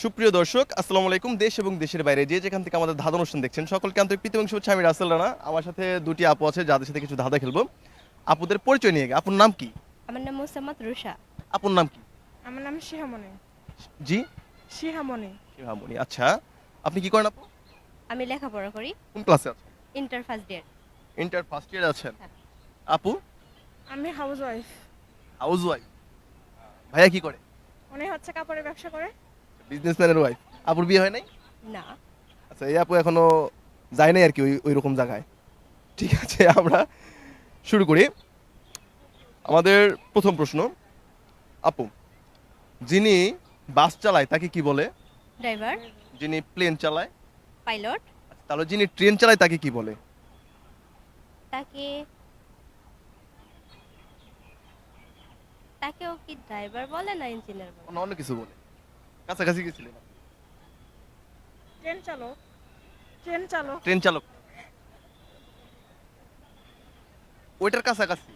সুপ্রিয় দর্শক, আসসালামু আলাইকুম। দেশ এবং দেশের বাইরে যে যেখান থেকে আমাদের ধাঁধা অনুষ্ঠান দেখছেন সকলকে আন্তরিক প্রীতি এবং শুভেচ্ছা। আমি রাসেল রানা। আমার সাথে দুটি আপু আছে যাদের সাথে কিছু ধাঁধা খেলবো। আপুদের পরিচয় নিয়ে আপুর নাম কি? আমার নাম মোসাম্মদ রুষা। আপুর নাম কি? আমার নাম শিহামণি। জি, শিহামণি। শিহামণি। আচ্ছা, আপনি কি করেন আপু? আমি লেখাপড়া করি, কোন ক্লাসে আছেন? Inter first year. Inter first ইয়ারে আছেন। হ্যাঁ। আপু? আমি হাউস ওয়াইফ। House wife. ভাইয়া কি করে? উনি হচ্ছে কাপড়ের ব্যবসা করে। বিজনেসম্যানের ওয়াইফ। আপুর বিয়ে হয় নাই? না, আচ্ছা, এই আপু এখনো যায় নাই আর কি ওই রকম জায়গায়। ঠিক আছে, আমরা শুরু করি। আমাদের প্রথম প্রশ্ন, আপু, যিনি বাস চালায় তাকে কি বলে? ড্রাইভার, যিনি প্লেন চালায়? পাইলট। তাহলে যিনি ট্রেন চালায় তাকে কি বলে? তাকে তাকেও কি ড্রাইভার বলে না ইঞ্জিনিয়ার বলে? অন্য অন্য কিছু বলে। কাছাকাছি গেছিলেন। ট্রেন চালক। ট্রেন চালক। ট্রেন চালক ওইটার কাছাকাছি।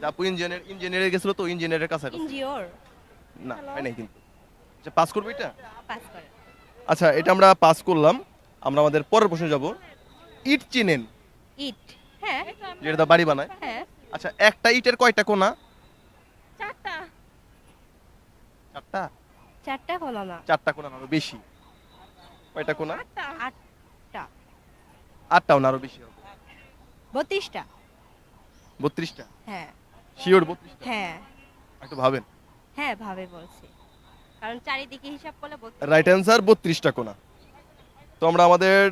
যে আপু ইঞ্জিনিয়ারে গেছিল তো ইঞ্জিনিয়ারের কাছাকাছি। ইঞ্জিওর। না, হয় নাই কিন্তু। আচ্ছা, পাস করবো এটা? পাস করে। আচ্ছা, এটা আমরা পাস করলাম। আমরা আমাদের পরের প্রশ্নে যাব। ইট চিনেন? ইট। হ্যাঁ, যেটা বাড়ি বানায়। হ্যাঁ। আচ্ছা, একটা ইটের কয়টা কোণা? চারটা। চারটা? চারটা কোনা না, চারটা কোণা না, আরো বেশি। কয়টা কোণা? আটটা। আটটা। আটটাও না, আরো বেশি হবে। 32টা। 32টা? হ্যাঁ, শিওর 32টা? হ্যাঁ, একটু ভাবেন। হ্যাঁ, ভাবে বলছি, কারণ চারিদিকে হিসাব করলে 32 রাইট অ্যান্সার 32টা কোণা। তো আমরা আমাদের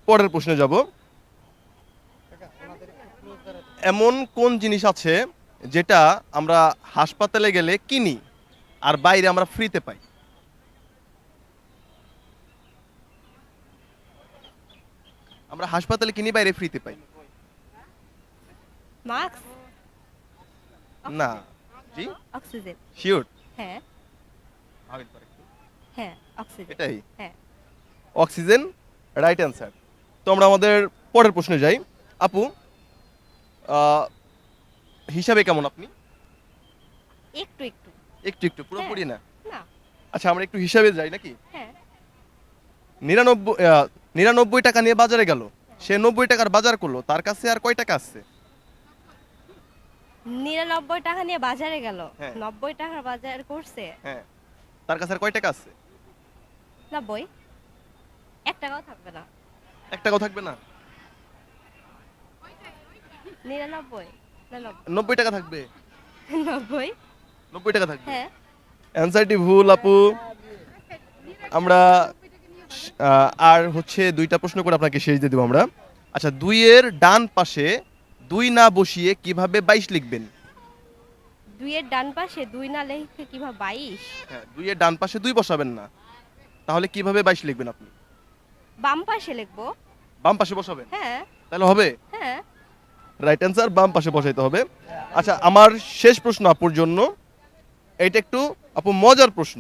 পরের প্রশ্নে যাব। এমন কোন জিনিস আছে যেটা আমরা হাসপাতালে গেলে কিনি আর বাইরে আমরা ফ্রিতে পাই? আমরা হাসপাতালে কিনি, বাইরে ফ্রিতে পাই। মাস্ক। না। জি, অক্সিজেন। শিওর? হ্যাঁ, ভাবেন তো একটু। হ্যাঁ, অক্সিজেন। এটাই হ্যাঁ। Oxygen, right answer. তো আমরা আমাদের পরের প্রশ্নে যাই। আপু, আহ, হিসাবে কেমন আপনি? একটু একটু। একটু একটু, পুরোপুরি না? না। আচ্ছা, আমরা একটু হিসাবে যাই নাকি? হ্যাঁ। 99 টাকা নিয়ে বাজারে গেল, সে 90 টাকার বাজার করলো, তার কাছে আর কয় টাকা আছে? 99 টাকা নিয়ে বাজারে গেল, হ্যাঁ। 90 টাকার বাজার করছে। হ্যাঁ, তার কাছে আর কয় টাকা আছে? 90। 1 টাকাও থাকবে না। 1 টাকাও থাকবে না? 99 না 90 টাকা থাকবে? 90। 90 টাকা থাকবে? হ্যাঁ। অ্যান্সারটি ভুল আপু। আমরা আর হচ্ছে দুইটা প্রশ্ন করে আপনাকে শেষ দিয়ে দেবো আমরা। আচ্ছা, 2 এর ডান পাশে 2 না বসিয়ে কিভাবে 22 লিখবেন? 2 এর ডান পাশে 2 না লিখে কিভাবে 22? হ্যাঁ, 2 এর ডান পাশে 2 বসাবেন না, তাহলে কিভাবে 22 লিখবেন আপনি? বাম পাশে লিখবো। বাম পাশে বসাবেন? হ্যাঁ, তাহলে হবে? হ্যাঁ। রাইট অ্যান্সার, বাম পাশে বসাইতে হবে। আচ্ছা, আমার শেষ প্রশ্ন আপুর জন্য। এইটা একটু আপু মজার প্রশ্ন,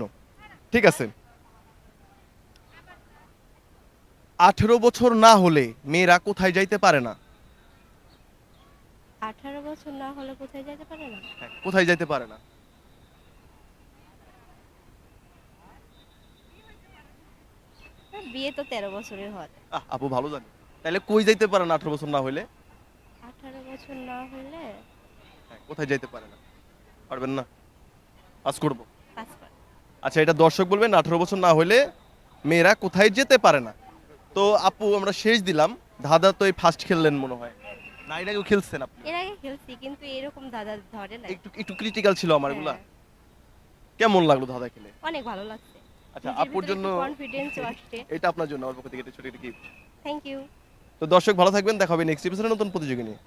ঠিক আছে? 18 বছর না হলে মেয়েরা কোথায় যাইতে পারে না? 18 বছর না হলে কোথায় যেতে পারে না? হ্যাঁ, কোথায় যাইতে পারে না? বিয়ে তো 13 বছরের হয়। আপু ভালো জানে। তাহলে কই যাইতে পারে না 18 বছর না হলে? 18 বছর না হলে হ্যাঁ, কোথায় যাইতে পারে না? পারবেন না? পাস করব? পাস করে। আচ্ছা, এটা দর্শক বলবেন 18 বছর না হলে মেয়েরা কোথায় যেতে পারে না। তো আপু, আমরা শেষ দিলাম। ধাঁধা তো এই ফার্স্ট খেললেন মনে হয়, না এর আগেও খেলছেন আপনি? এর আগে খেলছি কিন্তু এরকম দাদা ধরে না। একটু একটু ক্রিটিক্যাল ছিল আমার এগুলা। হ্যাঁ, কেমন লাগলো ধাঁধা খেলে? অনেক ভালো লাগছে। আচ্ছা, আপুর জন্য কনফিডেন্সও আসছে। এটা আপনার জন্য আমার পক্ষ থেকে একটা ছোট একটা গিফট। Thank you. তো দর্শক ভালো থাকবেন, দেখা হবে নেক্সট এপিসোডে নতুন প্রতিযোগী নিয়ে।